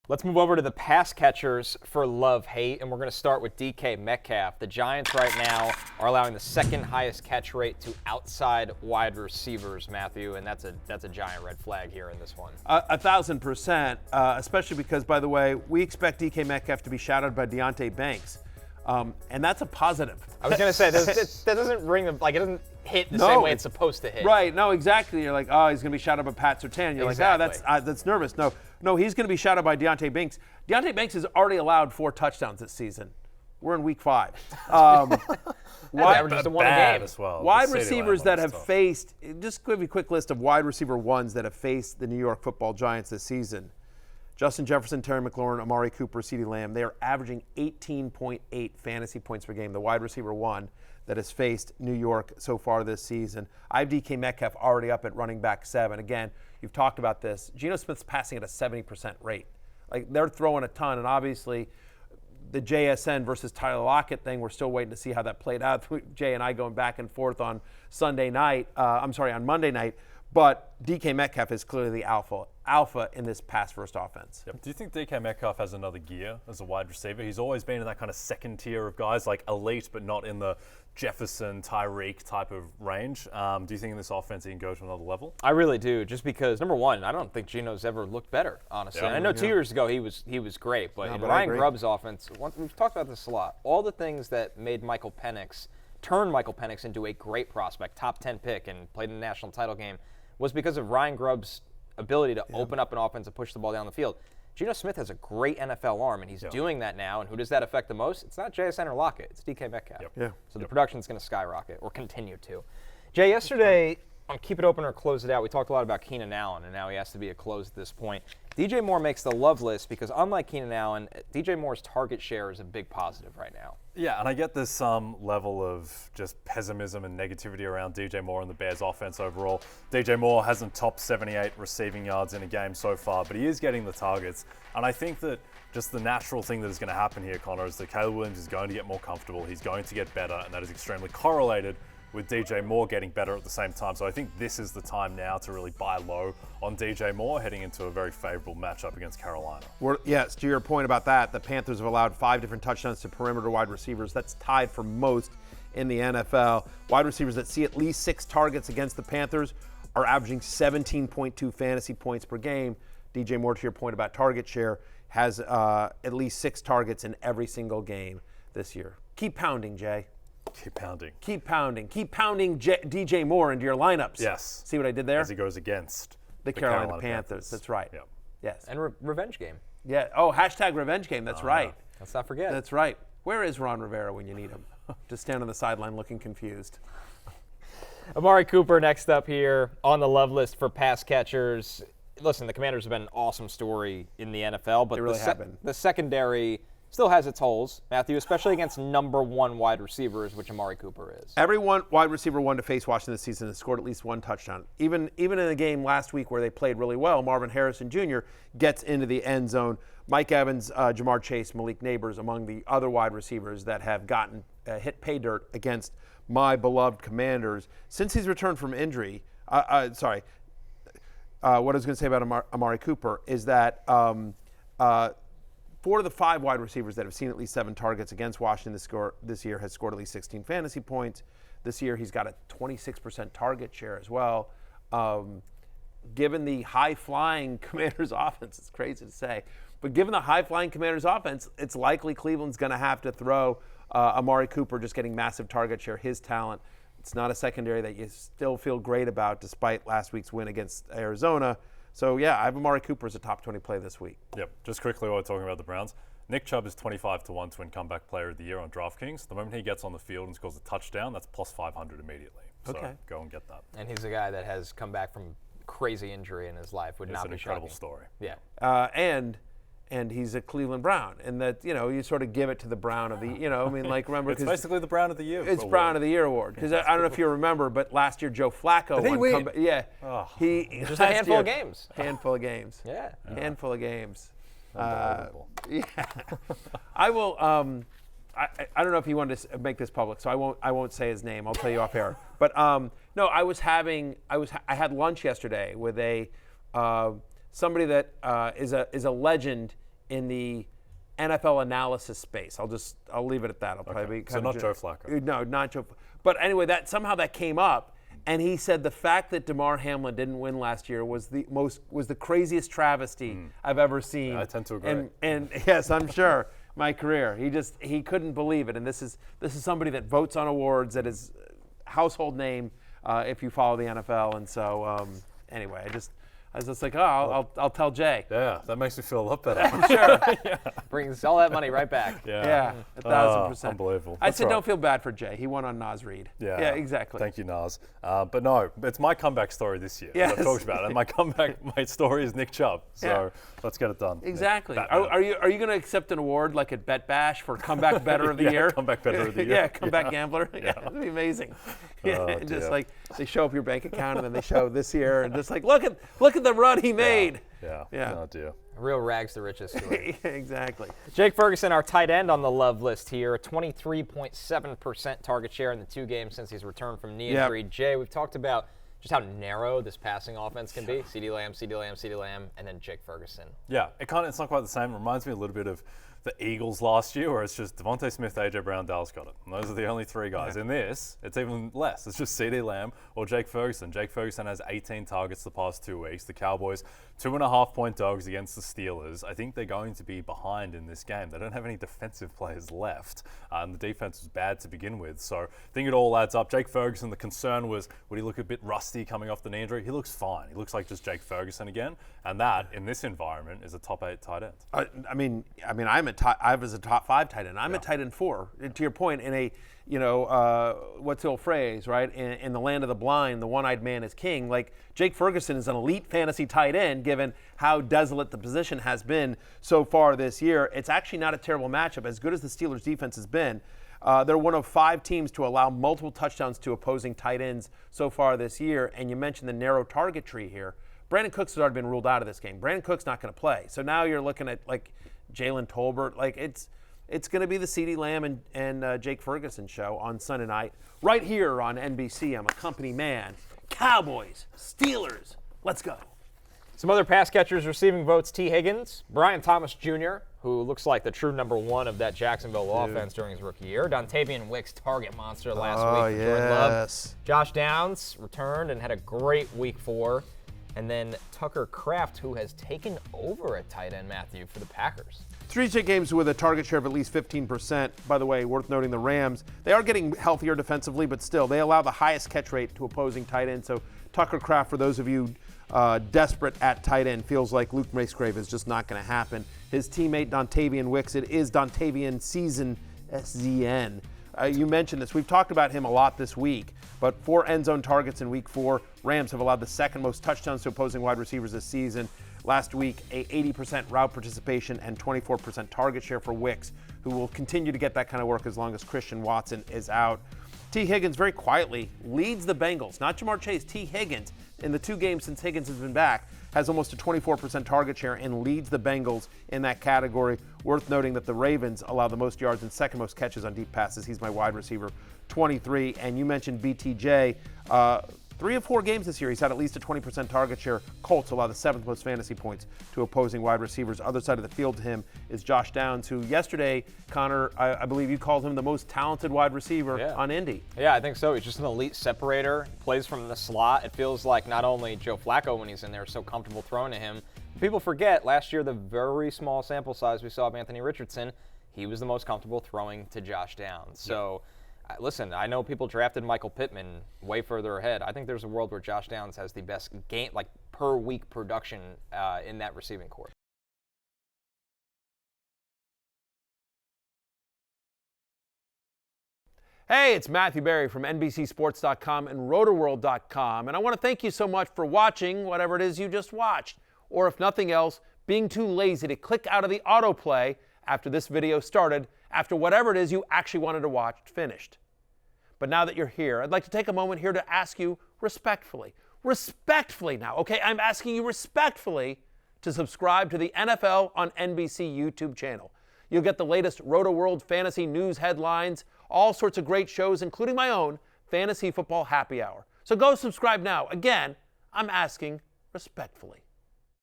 Let's move over to the pass catchers for love-hate, and we're going to start with DK Metcalf. The Giants right now are allowing the second highest catch rate to outside wide receivers, Matthew, and that's a giant red flag here in this one. 1,000%, especially because, by the way, we expect DK Metcalf to be shadowed by Deonte Banks, and that's a positive. I was going to say, that doesn't ring, it doesn't hit the same way it's supposed to hit. Right, no, exactly. You're like, oh, he's going to be shadowed by Pat Surtain. You're exactly. like, that's nervous. No, he's going to be shadowed by Deonte Banks. Deonte Banks has already allowed 4 touchdowns this season. We're in week 5. Just a one game as well. Wide receivers that have faced, just give you a quick list of wide receiver ones that have faced the New York Football Giants this season. Justin Jefferson, Terry McLaurin, Amari Cooper, CeeDee Lamb. They are averaging 18.8 fantasy points per game. The wide receiver one that has faced New York so far this season. I have DK Metcalf already up at running back 7. Again, you've talked about this. Geno Smith's passing at a 70% rate. Like, they're throwing a ton, and obviously the JSN versus Tyler Lockett thing, we're still waiting to see how that played out. Jay and I going back and forth on Monday night. But DK Metcalf is clearly the alpha in this pass-first offense. Yep. Do you think DK Metcalf has another gear as a wide receiver? He's always been in that kind of second tier of guys, like elite, but not in the Jefferson, Tyreek type of range. Do you think in this offense he can go to another level? I really do, just because, number one, I don't think Geno's ever looked better, honestly. Yeah, I know 2 years ago he was great, but in Ryan Grubb's offense, we've talked about this a lot. All the things that made turned Michael Penix into a great prospect, top 10 pick, and played in the national title game, was because of Ryan Grubb's ability to open up an offense and push the ball down the field. Geno Smith has a great NFL arm, and he's doing that now. And who does that affect the most? It's not JSN or Lockett. It's DK Metcalf. So the production's going to skyrocket, or continue to. Jay, yesterday on Keep It Open or Close It Out, we talked a lot about Keenan Allen, and now he has to be a close at this point. DJ Moore makes the love list because, unlike Keenan Allen, DJ Moore's target share is a big positive right now. Yeah, and I get there's some level of just pessimism and negativity around DJ Moore and the Bears offense overall. DJ Moore hasn't topped 78 receiving yards in a game so far, but he is getting the targets. And I think that just the natural thing that is going to happen here, Connor, is that Caleb Williams is going to get more comfortable. He's going to get better, and that is extremely correlated with DJ Moore getting better at the same time. So I think this is the time now to really buy low on DJ Moore heading into a very favorable matchup against Carolina. Yes, to your point about that, the Panthers have allowed 5 different touchdowns to perimeter wide receivers. That's tied for most in the NFL. Wide receivers that see at least 6 targets against the Panthers are averaging 17.2 fantasy points per game. DJ Moore, to your point about target share, has at least 6 targets in every single game this year. Keep pounding, Jay. Keep pounding. Keep pounding. Keep pounding DJ Moore into your lineups. Yes. See what I did there? As he goes against the Carolina Panthers. That's right. Yep. Yes. And revenge game. Yeah. Oh, hashtag revenge game. That's right. Let's not forget. That's right. Where is Ron Rivera when you need him? Just stand on the sideline looking confused. Amari Cooper next up here on the love list for pass catchers. Listen, the Commanders have been an awesome story in the NFL, but they really have been. The secondary still has its holes, Matthew, especially against number 1 wide receivers, which Amari Cooper is. Every wide receiver one to face Washington this season has scored at least 1 touchdown. Even in a game last week where they played really well, Marvin Harrison Jr. gets into the end zone. Mike Evans, Jamar Chase, Malik Neighbors among the other wide receivers that have gotten hit pay dirt against my beloved Commanders. Since he's returned from injury, what I was going to say about Amari Cooper is that 4 of the 5 wide receivers that have seen at least 7 targets against Washington this year has scored at least 16 fantasy points. This year he's got a 26% target share as well. Given the high-flying Commanders offense, it's crazy to say, but given the high-flying Commanders offense, it's likely Cleveland's going to have to throw Amari Cooper just getting massive target share, his talent. It's not a secondary that you still feel great about despite last week's win against Arizona. So, yeah, I have Amari Cooper as a top 20 play this week. Yep. Just quickly while we're talking about the Browns, Nick Chubb is 25-1 to win comeback player of the year on DraftKings. The moment he gets on the field and scores a touchdown, that's plus 500 immediately. So go and get that. And he's a guy that has come back from crazy injury in his life. Would not be shocking. It's an incredible story. Yeah. And he's a Cleveland Brown, and that, you sort of give it to the Brown of the, remember. It's basically the Brown of the Year. It's award. Brown of the Year award. Because I don't know if you remember, but last year Joe Flacco won comeback. Yeah. Oh, just a handful of games. Handful of games. Yeah. Handful of games. Unbelievable. I will, I don't know if he wanted to make this public, so I won't say his name. I'll tell you off air. But no, I had lunch yesterday with somebody that is a legend in the NFL analysis space. I'll leave it at that. I'll probably be so not Joe Flacco. No, not Joe. But anyway, that came up, and he said the fact that Damar Hamlin didn't win last year was the craziest travesty I've ever seen. Yeah, I tend to agree. And yes, I'm sure. My career, he couldn't believe it. And this is somebody that votes on awards, that is household name if you follow the NFL. And so anyway, I was just like, oh, I'll tell Jay. Yeah, that makes me feel a lot better. Sure. Yeah. Brings all that money right back. Yeah, 1,000%. Unbelievable. I said, don't feel bad for Jay. He won on Nas Reed. Yeah, exactly. Thank you, Nas. But no, it's my comeback story this year. Yes. I've talked about it. And my story is Nick Chubb. So let's get it done. Exactly. Are you going to accept an award like at Bet Bash for Comeback Better of the Year? Comeback Better of the Year. Comeback Gambler. Yeah, that'd be amazing. Just like they show up your bank account and then they show this year and just like look at the run he made. Yeah. Oh dear. Real rags to riches story. Exactly. Jake Ferguson, our tight end on the love list here, a 23.7% target share in the 2 games since he's returned from knee injury. Jay, we've talked about just how narrow this passing offense can be. CeeDee Lamb, and then Jake Ferguson. Yeah, it's not quite the same. It reminds me a little bit of the Eagles last year, where it's just Devontae Smith, A.J. Brown, Dallas Goedert. And those are the only 3 guys. In this, it's even less. It's just CeeDee Lamb or Jake Ferguson. Jake Ferguson has 18 targets the past 2 weeks. The Cowboys, 2.5-point dogs against the Steelers. I think they're going to be behind in this game. They don't have any defensive players left. And the defense was bad to begin with. So I think it all adds up. Jake Ferguson, the concern was, would he look a bit rusty coming off the knee injury? He looks fine. He looks like just Jake Ferguson again. And that, in this environment, is a top 8 tight end. I was a top 5 tight end. I'm a tight end 4. To your point, in a, what's the old phrase, right? In the land of the blind, the one-eyed man is king. Like, Jake Ferguson is an elite fantasy tight end, given how desolate the position has been so far this year. It's actually not a terrible matchup. As good as the Steelers' defense has been, they're one of 5 teams to allow multiple touchdowns to opposing tight ends so far this year. And you mentioned the narrow target tree here. Brandon Cooks has already been ruled out of this game. Brandon Cooks not going to play. So now you're looking at, like, Jalen Tolbert. Like, it's going to be the CeeDee Lamb and Jake Ferguson show on Sunday night right here on NBC. I'm a company man. Cowboys, Steelers, let's go. Some other pass catchers receiving votes: T. Higgins, Brian Thomas Jr., who looks like the true number 1 of that Jacksonville offense during his rookie year. Dontavian Wicks, target monster last week for Jordan Love. Josh Downs returned and had a great week 4. And then Tucker Kraft, who has taken over at tight end, Matthew, for the Packers. 3 straight games with a target share of at least 15%. By the way, worth noting the Rams, they are getting healthier defensively, but still, they allow the highest catch rate to opposing tight ends. So Tucker Kraft, for those of you desperate at tight end, feels like Luke Musgrave is just not going to happen. His teammate Dontavian Wicks, it is Dontavian season, SZN. You mentioned this. We've talked about him a lot this week, but 4 end zone targets in week 4. Rams have allowed the 2nd most touchdowns to opposing wide receivers this season. Last week, a 80% route participation and 24% target share for Wicks, who will continue to get that kind of work as long as Christian Watson is out. T. Higgins very quietly leads the Bengals, not Jamar Chase. T. Higgins, in the 2 games since Higgins has been back, has almost a 24% target share and leads the Bengals in that category. Worth noting that the Ravens allow the most yards and 2nd most catches on deep passes. He's my wide receiver, 23. And you mentioned BTJ. 3 of 4 games this year, he's had at least a 20% target share. Colts allow the 7th most fantasy points to opposing wide receivers. Other side of the field to him is Josh Downs, who yesterday, Connor, I believe you called him the most talented wide receiver on Indy. Yeah, I think so. He's just an elite separator. He plays from the slot. It feels like not only Joe Flacco, when he's in there, so comfortable throwing to him. People forget, last year, the very small sample size we saw of Anthony Richardson, he was the most comfortable throwing to Josh Downs. So, listen, I know people drafted Michael Pittman way further ahead. I think there's a world where Josh Downs has the best game, like per week production in that receiving corps. Hey, it's Matthew Berry from NBCSports.com and RotorWorld.com, and I want to thank you so much for watching whatever it is you just watched, or if nothing else, being too lazy to click out of the autoplay after this video started, after whatever it is you actually wanted to watch finished. But now that you're here, I'd like to take a moment here to ask you respectfully now, okay? I'm asking you respectfully to subscribe to the NFL on NBC YouTube channel. You'll get the latest Roto-World fantasy news headlines, all sorts of great shows, including my own Fantasy Football Happy Hour. So go subscribe now. Again, I'm asking respectfully.